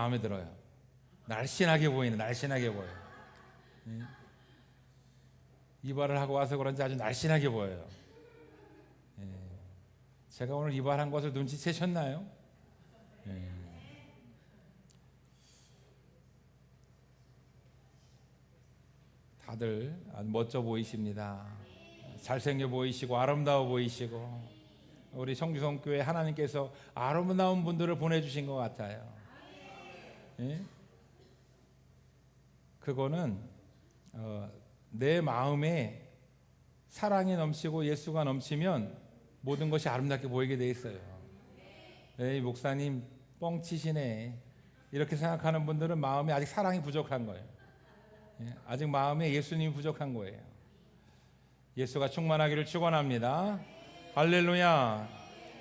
마음에 들어요. 날씬하게 보이네. 날씬하게 보여요. 이발을 하고 와서 그런지 아주 날씬하게 보여요. 제가 오늘 이발한 것을 눈치채셨나요? 다들 아주 멋져 보이십니다. 잘생겨 보이시고 아름다워 보이시고, 우리 청주성교회 하나님께서 아름다운 분들을 보내주신 것 같아요. 그거는 내 마음에 사랑이 넘치고 예수가 넘치면 모든 것이 아름답게 보이게 돼 있어요. 에이, 목사님 뻥치시네, 이렇게 생각하는 분들은 마음에 아직 사랑이 부족한 거예요. 아직 마음에 예수님이 부족한 거예요. 예수가 충만하기를 축원합니다. 할렐루야.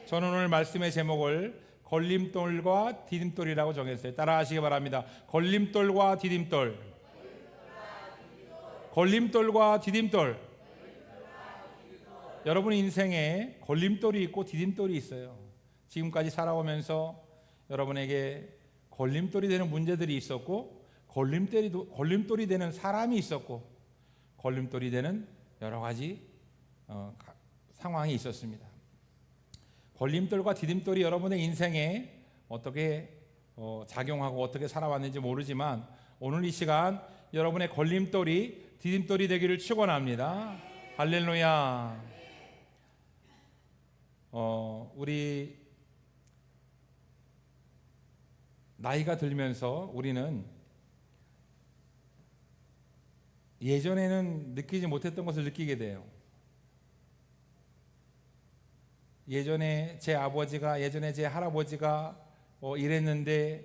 저는 오늘 말씀의 제목을 걸림돌과 디딤돌이라고 정했어요. 따라 하시기 바랍니다. 걸림돌과 디딤돌. 걸림돌과 디딤돌. 여러분 인생에 걸림돌이 있고 디딤돌이 있어요. 지금까지 살아오면서 여러분에게 걸림돌이 되는 문제들이 있었고, 걸림돌이 되는 사람이 있었고, 걸림돌이 되는 여러 가지 상황이 있었습니다. 걸림돌과 디딤돌이 여러분의 인생에 어떻게 작용하고 어떻게 살아왔는지 모르지만, 오늘 이 시간 여러분의 걸림돌이 디딤돌이 되기를 축원합니다. 할렐루야. 우리 나이가 들면서 우리는 예전에는 느끼지 못했던 것을 느끼게 돼요. 예전에 제 아버지가, 예전에 제 할아버지가 이랬는데,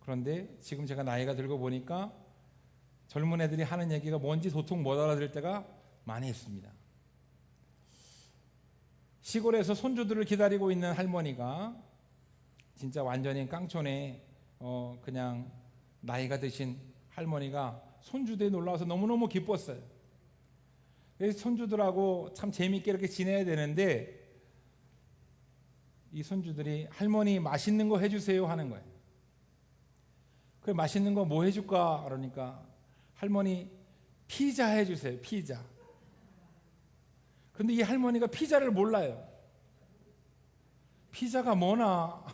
그런데 지금 제가 나이가 들고 보니까 젊은 애들이 하는 얘기가 뭔지 도통 못 알아들을 때가 많이 있습니다. 시골에서 손주들을 기다리고 있는 할머니가 진짜 완전히 깡촌에 그냥 나이가 드신 할머니가 손주들이 놀라워서 너무너무 기뻤어요. 그래서 손주들하고 참 재미있게 이렇게 지내야 되는데, 이 손주들이 할머니 맛있는 거 해주세요 하는 거예요. 그래, 맛있는 거 뭐 해줄까? 그러니까 할머니 피자 해주세요. 피자. 그런데 이 할머니가 피자를 몰라요. 피자가 뭐나?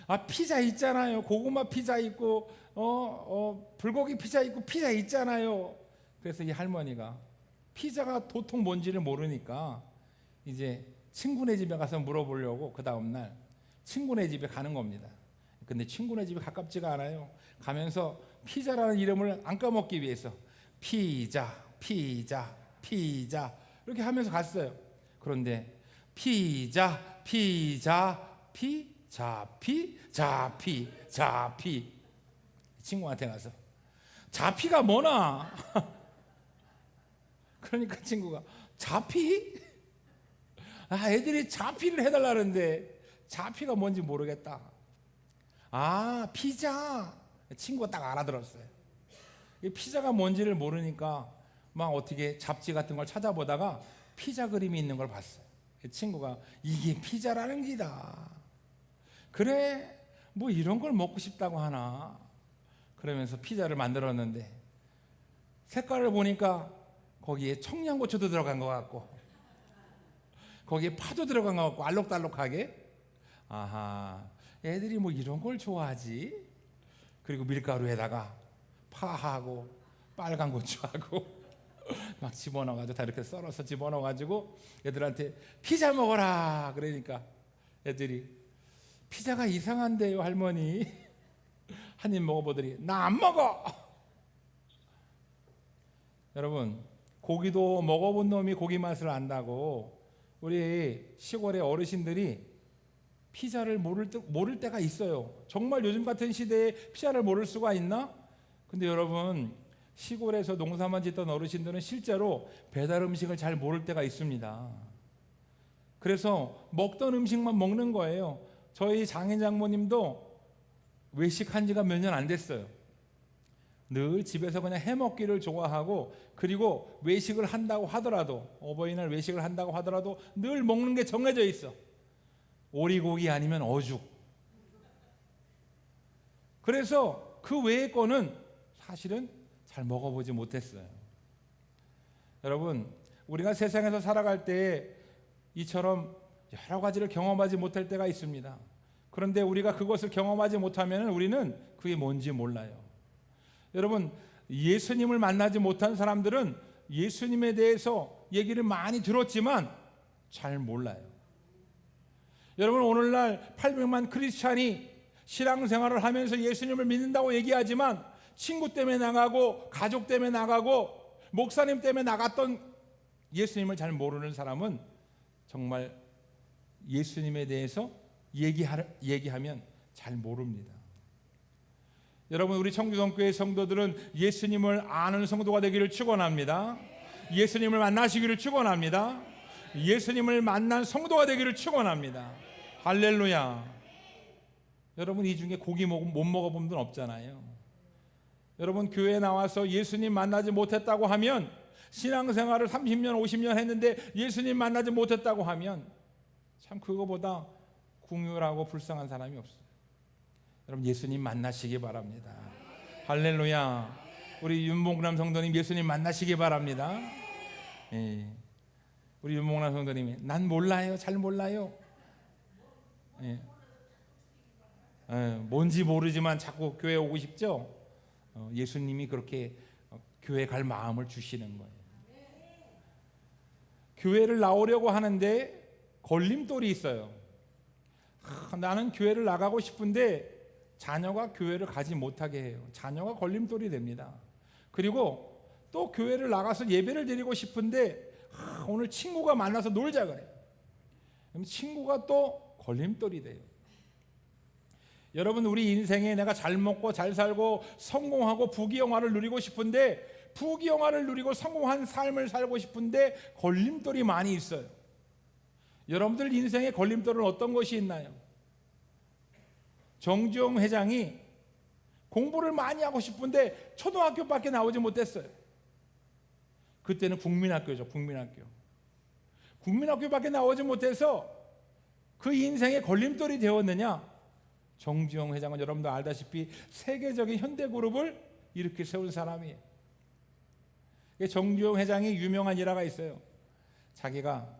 아, 피자 있잖아요. 고구마 피자 있고 불고기 피자 있고 피자 있잖아요. 그래서 이 할머니가 피자가 도통 뭔지를 모르니까 이제 친구네 집에 가서 물어보려고 그 다음날 친구네 집에 가는 겁니다. 근데 친구네 집이 가깝지가 않아요. 가면서 피자라는 이름을 안 까먹기 위해서 피자 피자 피자 이렇게 하면서 갔어요. 그런데 피자 피자 피 자피 자피 자피, 친구한테 가서 자피가 뭐나? 그러니까 친구가 자피? 아, 애들이 자피를 해달라는데 자피가 뭔지 모르겠다. 아, 피자. 친구가 딱 알아들었어요. 이 피자가 뭔지를 모르니까 막 어떻게 잡지 같은 걸 찾아보다가 피자 그림이 있는 걸 봤어요. 친구가 이게 피자라는 기다. 그래, 뭐 이런 걸 먹고 싶다고 하나. 그러면서 피자를 만들었는데 색깔을 보니까 거기에 청양고추도 들어간 것 같고, 거기에 파도 들어간 것 같고, 알록달록하게. 아하, 애들이 뭐 이런 걸 좋아하지. 그리고 밀가루에다가 파하고 빨간 고추하고 막 집어넣어가지고 다 이렇게 썰어서 집어넣어가지고 애들한테 피자 먹어라 그러니까 애들이 피자가 이상한데요 할머니. 한 입 먹어보더니 나 안 먹어. 여러분, 고기도 먹어본 놈이 고기 맛을 안다고 우리 시골의 어르신들이 피자를 모를 때가 있어요. 정말 요즘 같은 시대에 피자를 모를 수가 있나? 근데 여러분, 시골에서 농사만 짓던 어르신들은 실제로 배달 음식을 잘 모를 때가 있습니다. 그래서 먹던 음식만 먹는 거예요. 저희 장인 장모님도 외식한 지가 몇 년 안 됐어요. 늘 집에서 그냥 해먹기를 좋아하고, 그리고 외식을 한다고 하더라도, 어버이날 외식을 한다고 하더라도 늘 먹는 게 정해져 있어. 오리고기 아니면 어죽. 그래서 그 외의 거는 사실은 잘 먹어보지 못했어요. 여러분, 우리가 세상에서 살아갈 때 이처럼 여러 가지를 경험하지 못할 때가 있습니다. 그런데 우리가 그것을 경험하지 못하면 우리는 그게 뭔지 몰라요. 여러분, 예수님을 만나지 못한 사람들은 예수님에 대해서 얘기를 많이 들었지만 잘 몰라요. 여러분, 오늘날 800만 크리스찬이 신앙생활을 하면서 예수님을 믿는다고 얘기하지만 친구 때문에 나가고 가족 때문에 나가고 목사님 때문에 나갔던 예수님을 잘 모르는 사람은 정말 예수님에 대해서 얘기하면 잘 모릅니다. 여러분, 우리 청주성교회 성도들은 예수님을 아는 성도가 되기를 축원합니다. 예수님을 만나시기를 축원합니다. 예수님을 만난 성도가 되기를 축원합니다. 할렐루야. 여러분, 이 중에 고기 못 먹어본 분 없잖아요. 여러분, 교회에 나와서 예수님 만나지 못했다고 하면, 신앙생활을 30년 50년 했는데 예수님 만나지 못했다고 하면 참 그거보다 궁휼하고 불쌍한 사람이 없어요. 여러분, 예수님 만나시기 바랍니다. 할렐루야. 우리 윤봉남 성도님 예수님 만나시기 바랍니다. 예. 우리 윤봉남 성도님이 난 몰라요, 잘 몰라요. 예. 뭔지 모르지만 자꾸 교회 오고 싶죠. 예수님이 그렇게 교회 갈 마음을 주시는 거예요. 교회를 나오려고 하는데 걸림돌이 있어요. 나는 교회를 나가고 싶은데 자녀가 교회를 가지 못하게 해요. 자녀가 걸림돌이 됩니다. 그리고 또 교회를 나가서 예배를 드리고 싶은데 오늘 친구가 만나서 놀자 그래요. 그럼 친구가 또 걸림돌이 돼요. 여러분, 우리 인생에 내가 잘 먹고 잘 살고 성공하고 부귀영화를 누리고 싶은데, 부귀영화를 누리고 성공한 삶을 살고 싶은데 걸림돌이 많이 있어요. 여러분들 인생에 걸림돌은 어떤 것이 있나요? 정주영 회장이 공부를 많이 하고 싶은데 초등학교밖에 나오지 못했어요. 그때는 국민학교죠. 국민학교밖에 나오지 못해서 그 인생에 걸림돌이 되었느냐? 정주영 회장은 여러분도 알다시피 세계적인 현대그룹을 이렇게 세운 사람이에요. 정주영 회장이 유명한 일화가 있어요. 자기가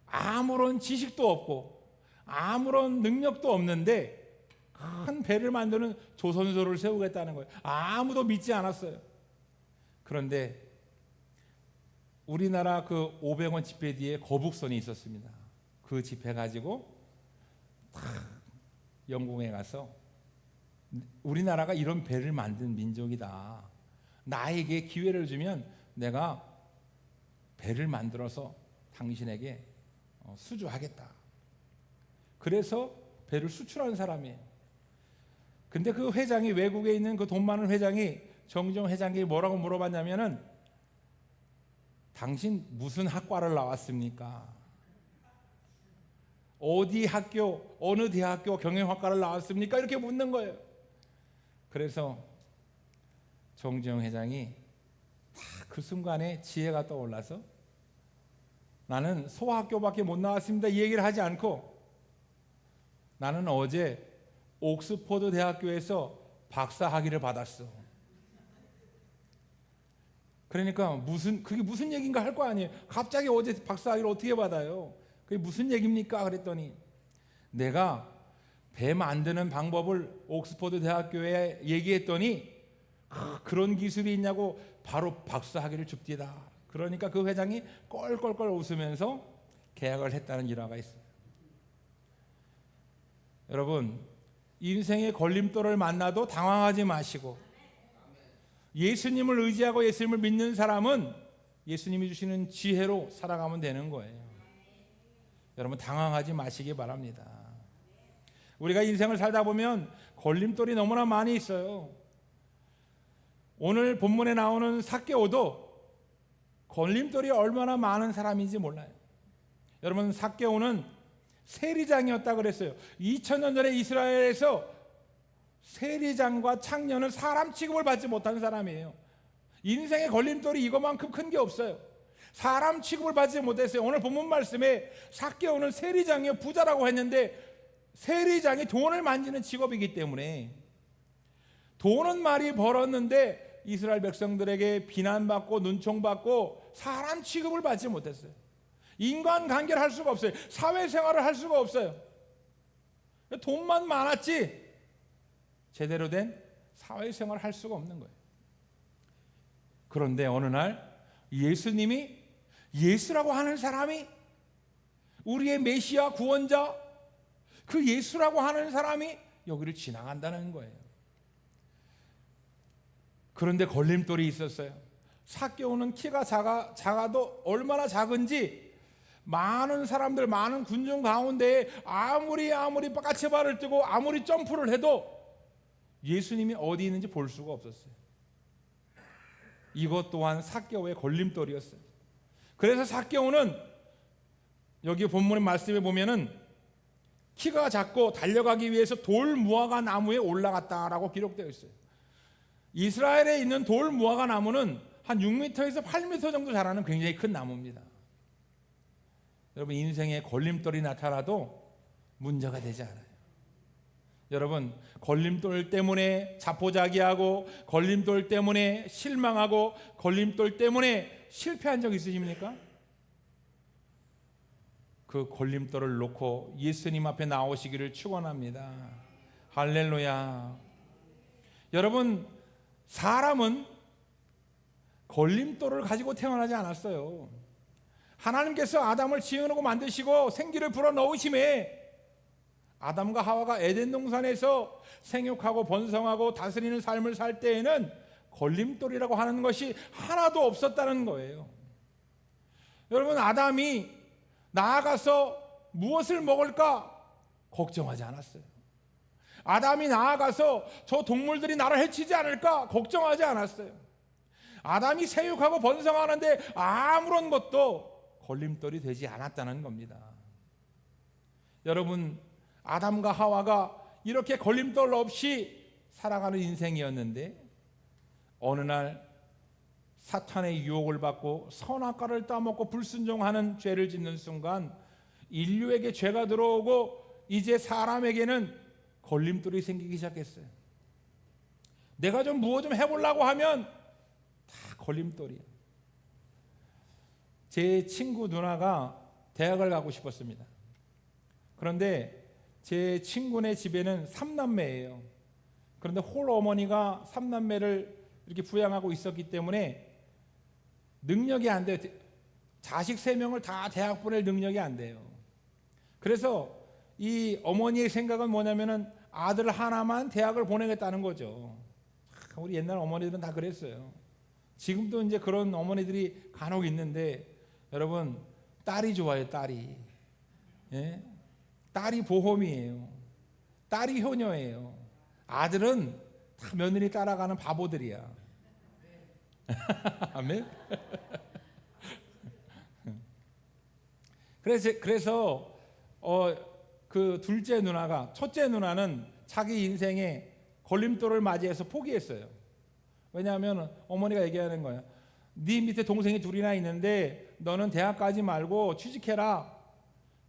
아무런 지식도 없고 아무런 능력도 없는데 큰 배를 만드는 조선소를 세우겠다는 거예요. 아무도 믿지 않았어요. 그런데 우리나라 그 500원 지폐 뒤에 거북선이 있었습니다. 그 지폐 가지고 영국에 가서 우리나라가 이런 배를 만든 민족이다. 나에게 기회를 주면 내가 배를 만들어서 당신에게 수주하겠다. 그래서 배를 수출하는 사람이에요. 근데 그 회장이, 외국에 있는 그 돈 많은 회장이 정주영 회장에게 뭐라고 물어봤냐면은, 당신 무슨 학과를 나왔습니까? 어디 학교, 어느 대학교 경영학과를 나왔습니까? 이렇게 묻는 거예요. 그래서 정주영 회장이 딱 그 순간에 지혜가 떠올라서, 나는 소학교밖에 못 나왔습니다, 이 얘기를 하지 않고, 나는 어제 옥스퍼드 대학교에서 박사 학위를 받았어. 그러니까 그게 무슨 얘기인가 할 거 아니에요. 갑자기 어제 박사 학위를 어떻게 받아요? 그게 무슨 얘기입니까? 그랬더니, 내가 배 만드는 방법을 옥스퍼드 대학교에 얘기했더니 그런 기술이 있냐고 바로 박사 학위를 줍디다. 그러니까 그 회장이 껄껄껄 웃으면서 계약을 했다는 일화가 있어요. 여러분, 인생의 걸림돌을 만나도 당황하지 마시고, 예수님을 의지하고 예수님을 믿는 사람은 예수님이 주시는 지혜로 살아가면 되는 거예요. 여러분, 당황하지 마시기 바랍니다. 우리가 인생을 살다 보면 걸림돌이 너무나 많이 있어요. 오늘 본문에 나오는 삭개오도 걸림돌이 얼마나 많은 사람인지 몰라요. 여러분, 삭개오는 세리장이었다 그랬어요. 2000년 전에 이스라엘에서 세리장과 창녀는 사람 취급을 받지 못한 사람이에요. 인생의 걸림돌이 이것만큼 큰 게 없어요. 사람 취급을 받지 못했어요. 오늘 본문 말씀에 삭개오는 세리장이요, 부자라고 했는데 세리장이 돈을 만지는 직업이기 때문에 돈은 많이 벌었는데 이스라엘 백성들에게 비난받고 눈총받고 사람 취급을 받지 못했어요. 인간관계를 할 수가 없어요. 사회생활을 할 수가 없어요. 돈만 많았지 제대로 된 사회생활을 할 수가 없는 거예요. 그런데 어느 날 예수님이, 예수라고 하는 사람이, 우리의 메시아 구원자 그 예수라고 하는 사람이 여기를 지나간다는 거예요. 그런데 걸림돌이 있었어요. 삭개오는 키가 작아도 얼마나 작은지 많은 사람들, 많은 군중 가운데 아무리 까치발을 뜨고 아무리 점프를 해도 예수님이 어디 있는지 볼 수가 없었어요. 이것 또한 삭개오의 걸림돌이었어요. 그래서 삭개오는 여기 본문의 말씀에 보면은 키가 작고 달려가기 위해서 돌 무화과 나무에 올라갔다라고 기록되어 있어요. 이스라엘에 있는 돌 무화과 나무는 한 6m에서 8m 정도 자라는 굉장히 큰 나무입니다. 여러분, 인생에 걸림돌이 나타나도 문제가 되지 않아요. 여러분, 걸림돌 때문에 자포자기하고 걸림돌 때문에 실망하고 걸림돌 때문에 실패한 적 있으십니까? 그 걸림돌을 놓고 예수님 앞에 나오시기를 축원합니다. 할렐루야. 여러분, 사람은 걸림돌을 가지고 태어나지 않았어요. 하나님께서 아담을 지으고 만드시고 생기를 불어넣으심에 아담과 하와가 에덴 동산에서 생육하고 번성하고 다스리는 삶을 살 때에는 걸림돌이라고 하는 것이 하나도 없었다는 거예요. 여러분, 아담이 나아가서 무엇을 먹을까 걱정하지 않았어요. 아담이 나아가서 저 동물들이 나를 해치지 않을까 걱정하지 않았어요. 아담이 생육하고 번성하는데 아무런 것도 걸림돌이 되지 않았다는 겁니다. 여러분, 아담과 하와가 이렇게 걸림돌 없이 살아가는 인생이었는데 어느 날 사탄의 유혹을 받고 선악과를 따먹고 불순종하는 죄를 짓는 순간 인류에게 죄가 들어오고 이제 사람에게는 걸림돌이 생기기 시작했어요. 내가 좀 무엇 좀 해보려고 하면 다 걸림돌이야. 제 친구 누나가 대학을 가고 싶었습니다. 그런데 제 친구네 집에는 3남매예요. 그런데 홀 어머니가 3남매를 이렇게 부양하고 있었기 때문에 능력이 안 돼요. 자식 3명을 다 대학 보낼 능력이 안 돼요. 그래서 이 어머니의 생각은 뭐냐면은 아들 하나만 대학을 보내겠다는 거죠. 우리 옛날 어머니들은 다 그랬어요. 지금도 이제 그런 어머니들이 간혹 있는데 여러분, 딸이 좋아요. 딸이. 예? 딸이 보험이에요. 딸이 효녀예요. 아들은 다 며느리 따라가는 바보들이야. 아멘. 그래서 그 둘째 누나가, 첫째 누나는 자기 인생에 걸림돌을 맞이해서 포기했어요. 왜냐하면 어머니가 얘기하는 거예요. 네 밑에 동생이 둘이나 있는데 너는 대학 가지 말고 취직해라.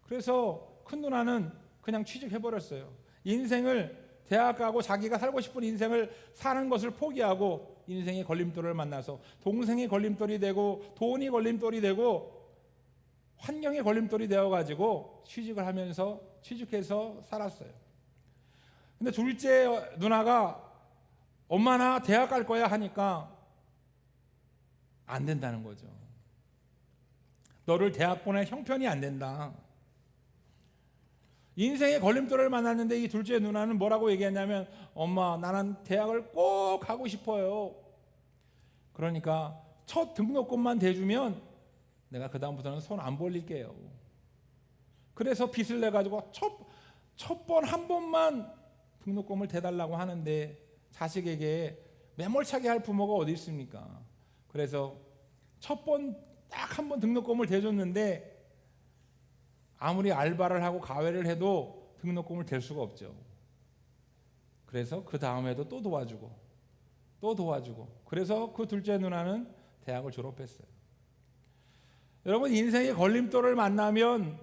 그래서 큰 누나는 그냥 취직해버렸어요. 인생을, 대학 가고 자기가 살고 싶은 인생을 사는 것을 포기하고 인생의 걸림돌을 만나서 동생이 걸림돌이 되고 돈이 걸림돌이 되고 환경의 걸림돌이 되어가지고 취직해서 살았어요. 근데 둘째 누나가 엄마 나 대학 갈 거야 하니까 안 된다는 거죠. 너를 대학 보낼 형편이 안 된다. 인생의 걸림돌을 만났는데 이 둘째 누나는 뭐라고 얘기했냐면 엄마 나는 대학을 꼭 가고 싶어요. 그러니까 첫 등록금만 대주면 내가 그 다음부터는 손 안 벌릴게요. 그래서 빚을 내가지고 첫 번 한 번만 등록금을 대달라고 하는데 자식에게 매몰차게 할 부모가 어디 있습니까? 그래서 첫 번 딱 한 번 등록금을 대줬는데 아무리 알바를 하고 가외를 해도 등록금을 댈 수가 없죠. 그래서 그 다음에도 또 도와주고 그래서 그 둘째 누나는 대학을 졸업했어요. 여러분, 인생의 걸림돌을 만나면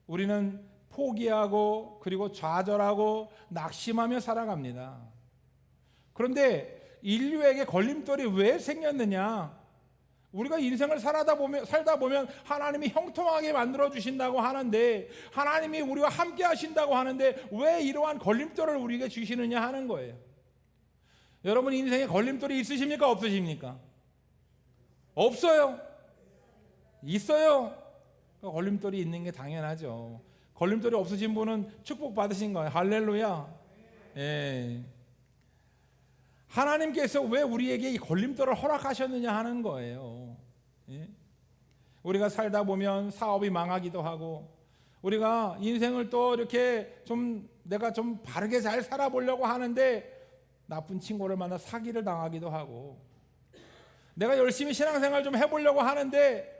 우리는 포기하고 그리고 좌절하고 낙심하며 살아갑니다. 그런데 인류에게 걸림돌이 왜 생겼느냐? 우리가 인생을 살다 보면 하나님이 형통하게 만들어 주신다고 하는데, 하나님이 우리와 함께 하신다고 하는데 왜 이러한 걸림돌을 우리에게 주시느냐 하는 거예요. 여러분 인생에 걸림돌이 있으십니까? 없으십니까? 없어요. 있어요. 걸림돌이 있는 게 당연하죠. 걸림돌이 없으신 분은 축복 받으신 거예요. 할렐루야. 예. 하나님께서 왜 우리에게 이 걸림돌을 허락하셨느냐 하는 거예요. 예? 우리가 살다 보면 사업이 망하기도 하고, 우리가 인생을 또 이렇게 내가 좀 바르게 잘 살아보려고 하는데 나쁜 친구를 만나 사기를 당하기도 하고, 내가 열심히 신앙생활 좀 해보려고 하는데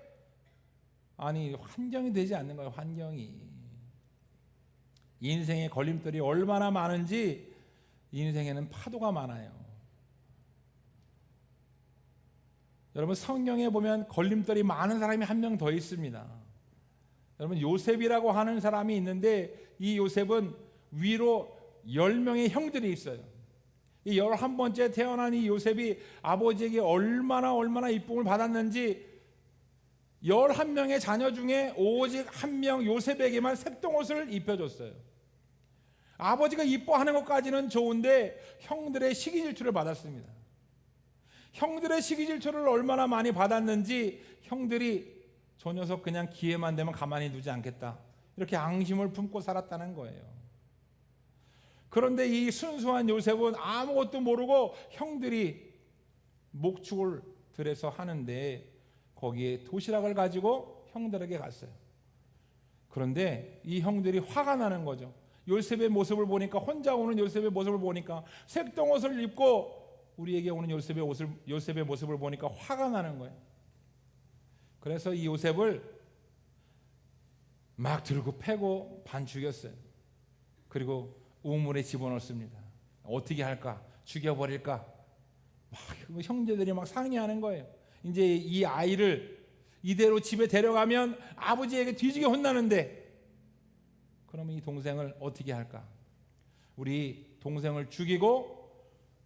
환경이 되지 않는 거예요. 환경이. 인생의 걸림돌이 얼마나 많은지, 인생에는 파도가 많아요. 여러분 성경에 보면 걸림돌이 많은 사람이 한 명 더 있습니다. 여러분 요셉이라고 하는 사람이 있는데, 이 요셉은 위로 10명의 형들이 있어요. 이 11번째 태어난 이 요셉이 아버지에게 얼마나 이쁨을 받았는지, 11명의 자녀 중에 오직 한 명 요셉에게만 색동옷을 입혀줬어요. 아버지가 이뻐하는 것까지는 좋은데 형들의 시기 질투를 받았습니다. 형들의 시기 질투를 얼마나 많이 받았는지, 형들이 저 녀석 그냥 기회만 되면 가만히 두지 않겠다, 이렇게 앙심을 품고 살았다는 거예요. 그런데 이 순수한 요셉은 아무것도 모르고 형들이 목축을 들여서 하는데 거기에 도시락을 가지고 형들에게 갔어요. 그런데 이 형들이 화가 나는 거죠. 요셉의 모습을 보니까, 혼자 오는 요셉의 모습을 보니까, 색동옷을 입고 우리에게 오는 요셉의 모습을 보니까 화가 나는 거예요. 그래서 이 요셉을 막 들고 패고 반 죽였어요. 그리고 우물에 집어넣습니다. 어떻게 할까? 죽여버릴까? 막 형제들이 막 상의하는 거예요. 이제 이 아이를 이대로 집에 데려가면 아버지에게 뒤지게 혼나는데, 그러면 이 동생을 어떻게 할까? 우리 동생을 죽이고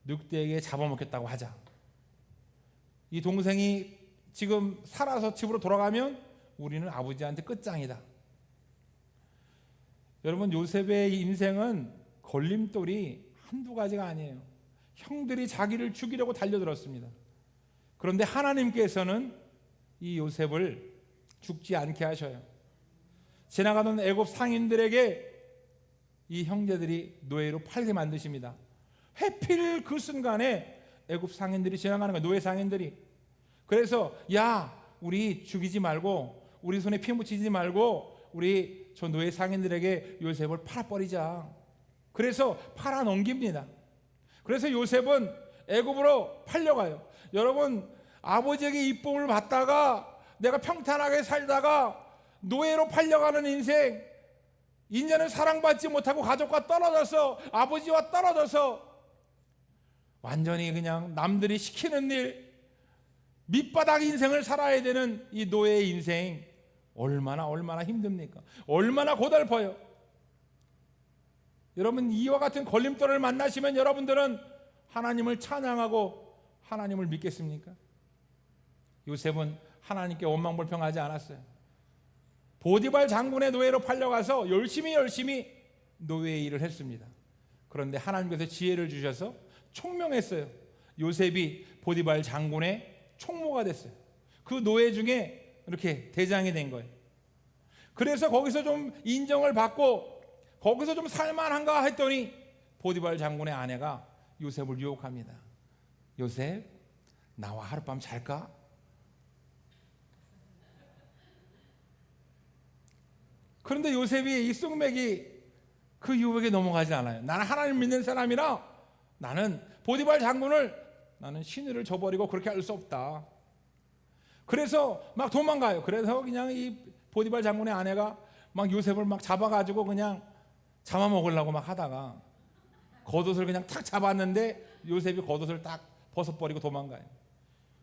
늑대에게 잡아먹겠다고 하자. 이 동생이 지금 살아서 집으로 돌아가면 우리는 아버지한테 끝장이다. 여러분 요셉의 인생은 걸림돌이 한두 가지가 아니에요. 형들이 자기를 죽이려고 달려들었습니다. 그런데 하나님께서는 이 요셉을 죽지 않게 하셔요. 지나가던 애굽 상인들에게 이 형제들이 노예로 팔게 만드십니다. 해필 그 순간에 애굽 상인들이 지나가는 거예요. 노예 상인들이. 그래서 야, 우리 죽이지 말고, 우리 손에 피 묻히지 말고, 우리 저 노예 상인들에게 요셉을 팔아버리자. 그래서 팔아 넘깁니다. 그래서 요셉은 애굽으로 팔려가요. 여러분 아버지에게 이쁨을 받다가 내가 평탄하게 살다가 노예로 팔려가는 인생, 이제는 사랑받지 못하고 가족과 떨어져서, 아버지와 떨어져서 완전히 그냥 남들이 시키는 일, 밑바닥 인생을 살아야 되는 이 노예의 인생, 얼마나 힘듭니까? 얼마나 고달퍼요. 여러분 이와 같은 걸림돌을 만나시면 여러분들은 하나님을 찬양하고 하나님을 믿겠습니까? 요셉은 하나님께 원망불평하지 않았어요. 보디발 장군의 노예로 팔려가서 열심히 노예의 일을 했습니다. 그런데 하나님께서 지혜를 주셔서 총명했어요. 요셉이 보디발 장군의 총무가 됐어요. 그 노예 중에 이렇게 대장이 된 거예요. 그래서 거기서 좀 인정을 받고 거기서 좀 살만한가 했더니 보디발 장군의 아내가 요셉을 유혹합니다. 요셉, 나와 하룻밤 잘까? 그런데 요셉이 이 쑥맥이 그 유혹에 넘어가지 않아요. 나는 하나님 믿는 사람이라 나는 보디발 장군을 나는 신의를 저버리고 그렇게 할 수 없다. 그래서 막 도망가요. 그래서 그냥 이 보디발 장군의 아내가 막 요셉을 막 잡아가지고 그냥 잡아먹으려고 막 하다가 겉옷을 그냥 탁 잡았는데 요셉이 겉옷을 딱 벗어버리고 도망가요.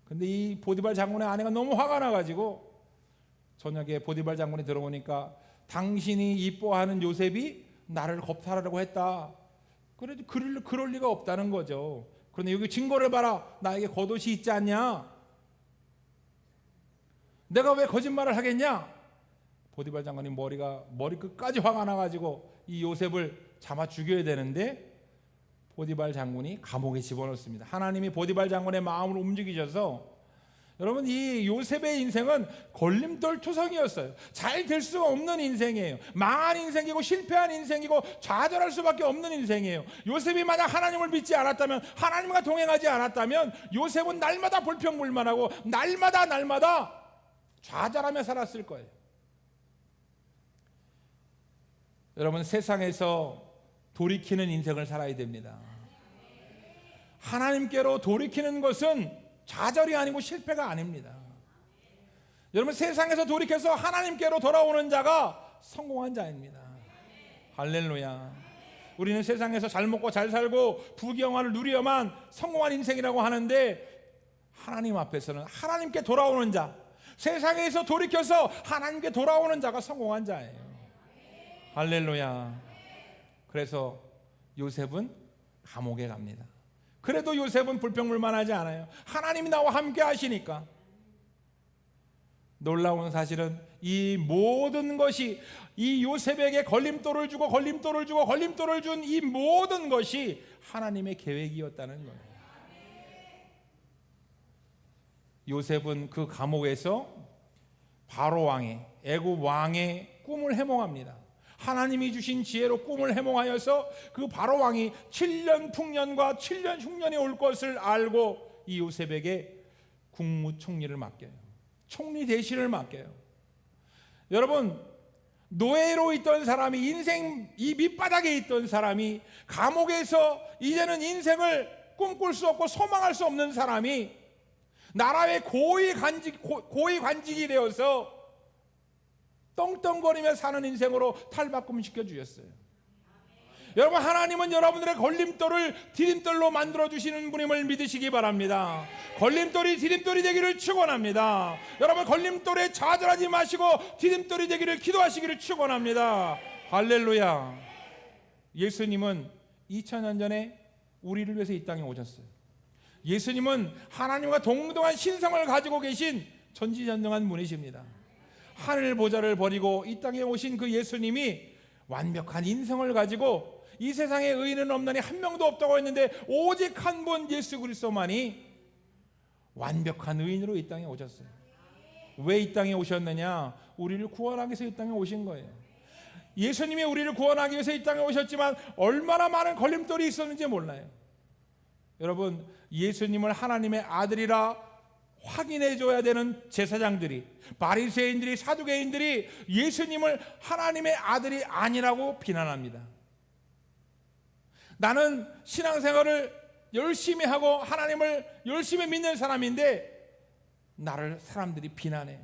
근데 이 보디발 장군의 아내가 너무 화가 나가지고 저녁에 보디발 장군이 들어오니까 당신이 이뻐하는 요셉이 나를 겁탈하려고 했다. 그래도 그럴 리가 없다는 거죠. 그런데 여기 증거를 봐라. 나에게 겉옷이 있지 않냐? 내가 왜 거짓말을 하겠냐? 보디발 장관이 머리끝까지 화가 나가지고 이 요셉을 잡아 죽여야 되는데 보디발 장군이 감옥에 집어넣습니다. 하나님이 보디발 장군의 마음을 움직이셔서, 여러분, 이 요셉의 인생은 걸림돌 투성이었어요. 잘 될 수가 없는 인생이에요. 망한 인생이고 실패한 인생이고 좌절할 수밖에 없는 인생이에요. 요셉이 만약 하나님을 믿지 않았다면, 하나님과 동행하지 않았다면 요셉은 날마다 불평불만하고 날마다 좌절하며 살았을 거예요. 여러분, 세상에서 돌이키는 인생을 살아야 됩니다. 하나님께로 돌이키는 것은 좌절이 아니고 실패가 아닙니다. 여러분, 세상에서 돌이켜서 하나님께로 돌아오는 자가 성공한 자입니다. 할렐루야. 우리는 세상에서 잘 먹고 잘 살고 부귀영화를 누려야만 성공한 인생이라고 하는데, 하나님 앞에서는 하나님께 돌아오는 자, 세상에서 돌이켜서 하나님께 돌아오는 자가 성공한 자예요. 할렐루야. 그래서 요셉은 감옥에 갑니다. 그래도 요셉은 불평불만하지 않아요. 하나님이 나와 함께 하시니까. 놀라운 사실은 이 모든 것이, 이 요셉에게 걸림돌을 주고 준 이 모든 것이 하나님의 계획이었다는 거예요. 요셉은 그 감옥에서 바로 왕의, 애굽 왕의 꿈을 해몽합니다. 하나님이 주신 지혜로 꿈을 해몽하여서 그 바로 왕이 7년 풍년과 7년 흉년이 올 것을 알고 이 요셉에게 국무총리를 맡겨요. 총리 대신을 맡겨요. 여러분, 노예로 있던 사람이, 인생 이 밑바닥에 있던 사람이, 감옥에서 이제는 인생을 꿈꿀 수 없고 소망할 수 없는 사람이 나라의 고위 관직이 되어서 떵떵거리며 사는 인생으로 탈바꿈시켜 주셨어요. 여러분, 하나님은 여러분들의 걸림돌을 디딤돌로 만들어 주시는 분임을 믿으시기 바랍니다. 걸림돌이 디딤돌이 되기를 축원합니다. 여러분, 걸림돌에 좌절하지 마시고 디딤돌이 되기를 기도하시기를 축원합니다. 할렐루야. 예수님은 2000년 전에 우리를 위해서 이 땅에 오셨어요. 예수님은 하나님과 동등한 신성을 가지고 계신 전지전능한 분이십니다. 하늘 보좌를 버리고 이 땅에 오신 그 예수님이 완벽한 인성을 가지고, 이 세상에 의인은 없나니 한 명도 없다고 했는데 오직 한 분 예수 그리스도만이 완벽한 의인으로 이 땅에 오셨어요. 왜 이 땅에 오셨느냐? 우리를 구원하기 위해서 이 땅에 오신 거예요. 예수님이 우리를 구원하기 위해서 이 땅에 오셨지만 얼마나 많은 걸림돌이 있었는지 몰라요. 여러분, 예수님을 하나님의 아들이라 확인해 줘야 되는 제사장들이, 바리새인들이, 사두개인들이 예수님을 하나님의 아들이 아니라고 비난합니다. 나는 신앙생활을 열심히 하고 하나님을 열심히 믿는 사람인데 나를 사람들이 비난해.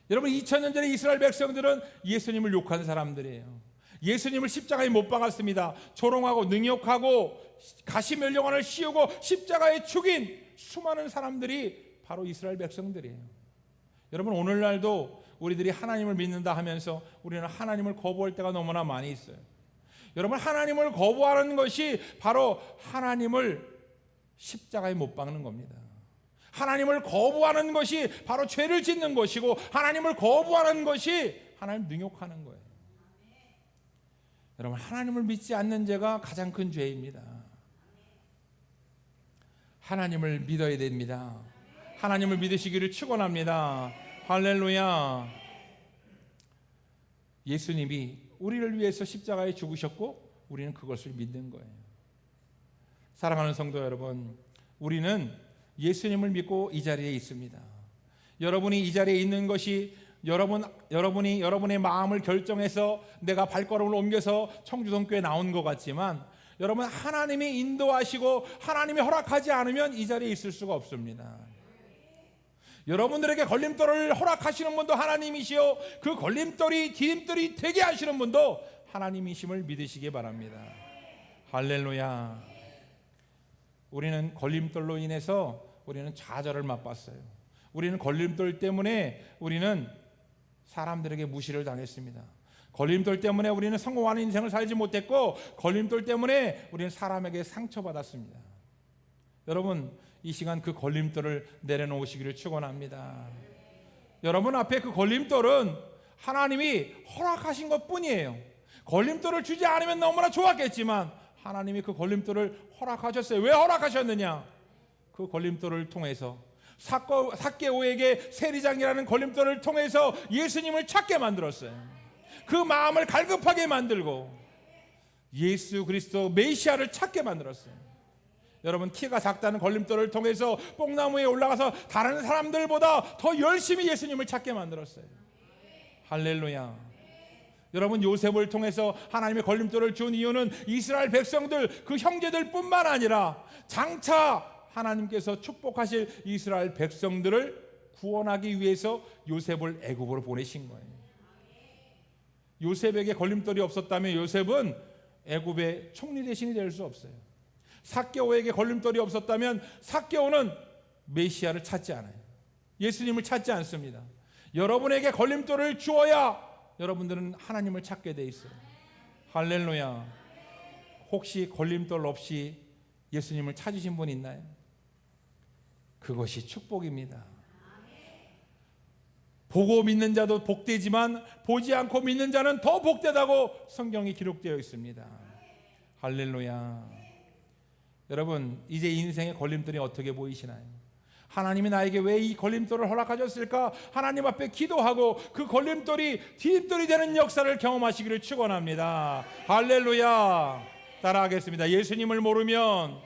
여러분, 2000년 전에 이스라엘 백성들은 예수님을 욕한 사람들이에요. 예수님을 십자가에 못 박았습니다. 조롱하고 능욕하고 가시면류관을 씌우고 십자가에 죽인 수많은 사람들이 바로 이스라엘 백성들이에요. 여러분, 오늘날도 우리들이 하나님을 믿는다 하면서 우리는 하나님을 거부할 때가 너무나 많이 있어요. 여러분, 하나님을 거부하는 것이 바로 하나님을 십자가에 못 박는 겁니다. 하나님을 거부하는 것이 바로 죄를 짓는 것이고, 하나님을 거부하는 것이 하나님 능욕하는 거예요. 여러분, 하나님을 믿지 않는 죄가 가장 큰 죄입니다. 하나님을 믿어야 됩니다. 하나님을 믿으시기를 축원합니다. 할렐루야. 예수님이 우리를 위해서 십자가에 죽으셨고 우리는 그것을 믿는 거예요. 사랑하는 성도 여러분, 우리는 예수님을 믿고 이 자리에 있습니다. 여러분이 이 자리에 있는 것이 여러분이 여러분의 마음을 결정해서 내가 발걸음을 옮겨서 청주성교에 나온 것 같지만, 여러분, 하나님이 인도하시고 하나님이 허락하지 않으면 이 자리에 있을 수가 없습니다. 여러분들에게 걸림돌을 허락하시는 분도 하나님이시요, 그 걸림돌이 디딤돌이 되게 하시는 분도 하나님이심을 믿으시기 바랍니다. 할렐루야. 우리는 걸림돌로 인해서 우리는 좌절을 맛봤어요. 우리는 걸림돌 때문에 우리는 사람들에게 무시를 당했습니다. 걸림돌 때문에 우리는 성공하는 인생을 살지 못했고, 걸림돌 때문에 우리는 사람에게 상처받았습니다. 여러분, 이 시간 그 걸림돌을 내려놓으시기를 축원합니다. 여러분 앞에 그 걸림돌은 하나님이 허락하신 것 뿐이에요. 걸림돌을 주지 않으면 너무나 좋았겠지만 하나님이 그 걸림돌을 허락하셨어요. 왜 허락하셨느냐? 그 걸림돌을 통해서 삭개오에게 세리장이라는 걸림돌을 통해서 예수님을 찾게 만들었어요. 그 마음을 갈급하게 만들고 예수 그리스도 메시아를 찾게 만들었어요. 여러분, 키가 작다는 걸림돌을 통해서 뽕나무에 올라가서 다른 사람들보다 더 열심히 예수님을 찾게 만들었어요. 할렐루야. 여러분, 요셉을 통해서 하나님의 걸림돌을 준 이유는 이스라엘 백성들, 그 형제들 뿐만 아니라 장차 하나님께서 축복하실 이스라엘 백성들을 구원하기 위해서 요셉을 애굽으로 보내신 거예요. 요셉에게 걸림돌이 없었다면 요셉은 애굽의 총리 대신이 될 수 없어요. 삭개오에게 걸림돌이 없었다면 삭개오는 메시아를 찾지 않아요. 예수님을 찾지 않습니다. 여러분에게 걸림돌을 주어야 여러분들은 하나님을 찾게 돼 있어요. 할렐루야. 혹시 걸림돌 없이 예수님을 찾으신 분 있나요? 그것이 축복입니다. 보고 믿는 자도 복되지만 보지 않고 믿는 자는 더 복되다고 성경이 기록되어 있습니다. 할렐루야. 여러분, 이제 인생의 걸림돌이 어떻게 보이시나요? 하나님이 나에게 왜 이 걸림돌을 허락하셨을까? 하나님 앞에 기도하고 그 걸림돌이 뒷돌이 되는 역사를 경험하시기를 축원합니다. 할렐루야. 따라하겠습니다. 예수님을 모르면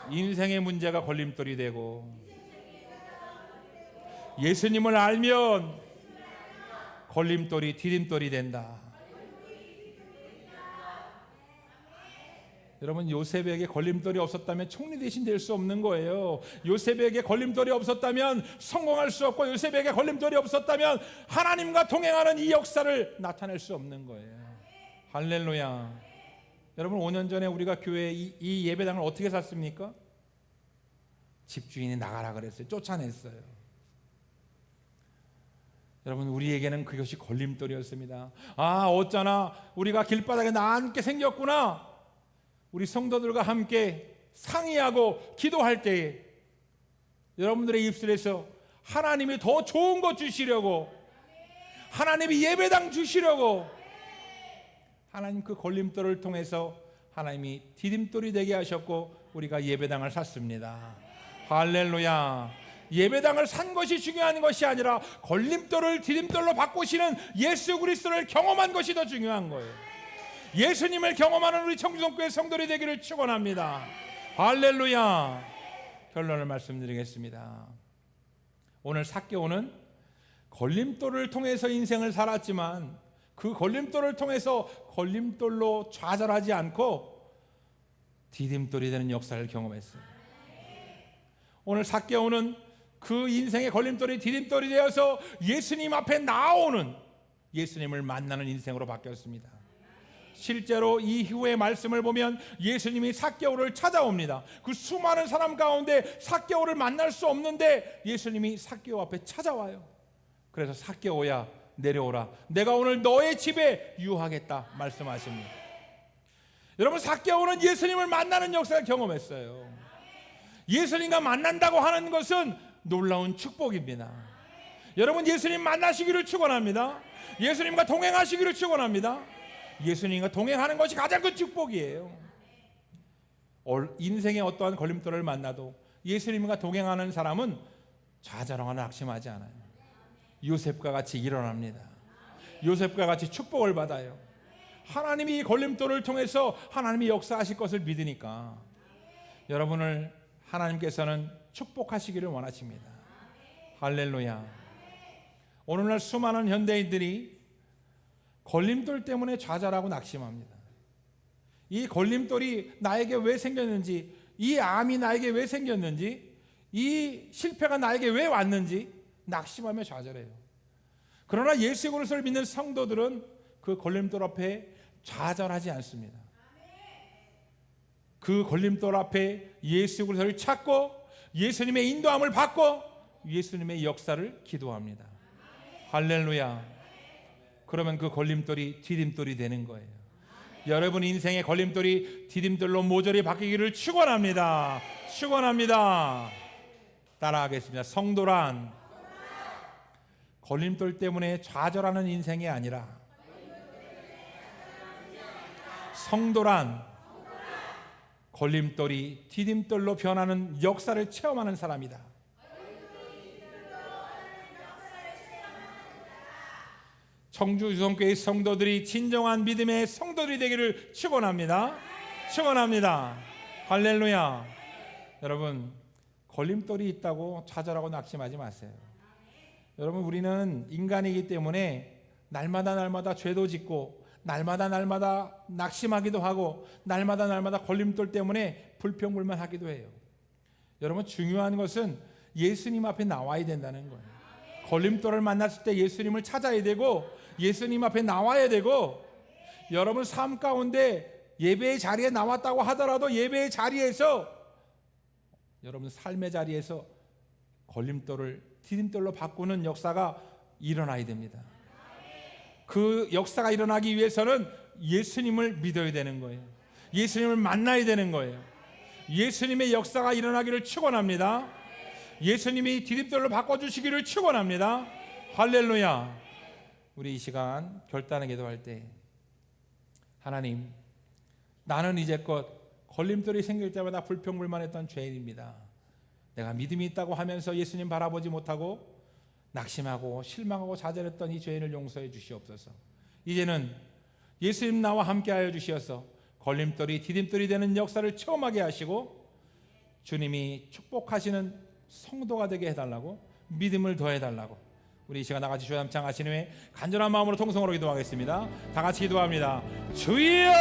인생의 문제가 걸림돌이 되고, 예수님을 알면 걸림돌이 디딤돌이 된다. 여러분, 요셉에게 걸림돌이 없었다면 총리 대신 될 수 없는 거예요. 요셉에게 걸림돌이 없었다면 성공할 수 없고, 요셉에게 걸림돌이 없었다면 하나님과 동행하는 이 역사를 나타낼 수 없는 거예요. 할렐루야. 여러분, 5년 전에 우리가 교회에 이 예배당을 어떻게 샀습니까? 집주인이 나가라 그랬어요. 쫓아냈어요. 여러분, 우리에게는 그것이 걸림돌이었습니다. 아, 어쩌나 우리가 길바닥에 나앉게 생겼구나. 우리 성도들과 함께 상의하고 기도할 때에 여러분들의 입술에서 하나님이 더 좋은 것 주시려고, 하나님이 예배당 주시려고, 하나님 그 걸림돌을 통해서 하나님이 디딤돌이 되게 하셨고 우리가 예배당을 샀습니다. 할렐루야. 예배당을 산 것이 중요한 것이 아니라 걸림돌을 디딤돌로 바꾸시는 예수 그리스도를 경험한 것이 더 중요한 거예요. 예수님을 경험하는 우리 청주동교회 성도들이 되기를 축원합니다. 할렐루야. 결론을 말씀드리겠습니다. 오늘 삭개오는 걸림돌을 통해서 인생을 살았지만 그 걸림돌을 통해서 걸림돌로 좌절하지 않고 디딤돌이 되는 역사를 경험했어요. 오늘 삭개오는 그 인생의 걸림돌이 디딤돌이 되어서 예수님 앞에 나오는, 예수님을 만나는 인생으로 바뀌었습니다. 실제로 이후의 말씀을 보면 예수님이 삭개오를 찾아옵니다. 그 수많은 사람 가운데 삭개오를 만날 수 없는데 예수님이 삭개오 앞에 찾아와요. 그래서 삭개오야 내려오라, 내가 오늘 너의 집에 유하겠다 말씀하십니다. 여러분, 삭개오는 예수님을 만나는 역사를 경험했어요. 예수님과 만난다고 하는 것은 놀라운 축복입니다. 여러분, 예수님 만나시기를 축원합니다. 예수님과 동행하시기를 축원합니다. 예수님과 동행하는 것이 가장 큰 축복이에요. 인생의 어떠한 걸림돌을 만나도 예수님과 동행하는 사람은 좌절하거나 낙심하지 않아요. 요셉과 같이 일어납니다. 요셉과 같이 축복을 받아요. 하나님이 이 걸림돌을 통해서 하나님이 역사하실 것을 믿으니까 여러분을 하나님께서는 축복하시기를 원하십니다. 할렐루야. 오늘날 수많은 현대인들이 걸림돌 때문에 좌절하고 낙심합니다. 이 걸림돌이 나에게 왜 생겼는지, 이 암이 나에게 왜 생겼는지, 이 실패가 나에게 왜 왔는지 낙심하며 좌절해요. 그러나 예수 그리스도를 믿는 성도들은 그 걸림돌 앞에 좌절하지 않습니다. 그 걸림돌 앞에 예수 그리스도를 찾고 예수님의 인도함을 받고 예수님의 역사를 기도합니다. 할렐루야. 그러면 그 걸림돌이 디딤돌이 되는 거예요. 여러분 인생의 걸림돌이 디딤돌로 모조리 바뀌기를 축원합니다. 축원합니다. 따라하겠습니다. 성도란 걸림돌 때문에 좌절하는 인생이 아니라 성도란 걸림돌이 디딤돌로 변하는 역사를 체험하는 사람이다. 청주 유성교회 성도들이 진정한 믿음의 성도들이 되기를 축원합니다. 축원합니다. 할렐루야. 여러분 걸림돌이 있다고 좌절하고 낙심하지 마세요. 여러분 우리는 인간이기 때문에 날마다 죄도 짓고 날마다 낙심하기도 하고 날마다 걸림돌 때문에 불평불만하기도 해요. 여러분 중요한 것은 예수님 앞에 나와야 된다는 거예요. 걸림돌을 만났을 때 예수님을 찾아야 되고 예수님 앞에 나와야 되고, 여러분 삶 가운데 예배의 자리에 나왔다고 하더라도 예배의 자리에서 여러분 삶의 자리에서 걸림돌을 디딤돌로 바꾸는 역사가 일어나야 됩니다. 그 역사가 일어나기 위해서는 예수님을 믿어야 되는 거예요. 예수님을 만나야 되는 거예요. 예수님의 역사가 일어나기를 축원합니다. 예수님이 디딤돌로 바꿔주시기를 축원합니다. 할렐루야. 우리 이 시간 결단의 기도할 때, 하나님, 나는 이제껏 걸림돌이 생길 때마다 불평불만했던 죄인입니다. 내가 믿음이 있다고 하면서 예수님 바라보지 못하고 낙심하고 실망하고 좌절했던 이 죄인을 용서해 주시옵소서. 이제는 예수님 나와 함께하여 주시어서 걸림돌이 디딤돌이 되는 역사를 체험하게 하시고 주님이 축복하시는 성도가 되게 해달라고, 믿음을 더해달라고, 우리 이 시간 나같이 주여 함창하신 후에 간절한 마음으로 통성으로 기도하겠습니다. 다 같이 기도합니다. 주여!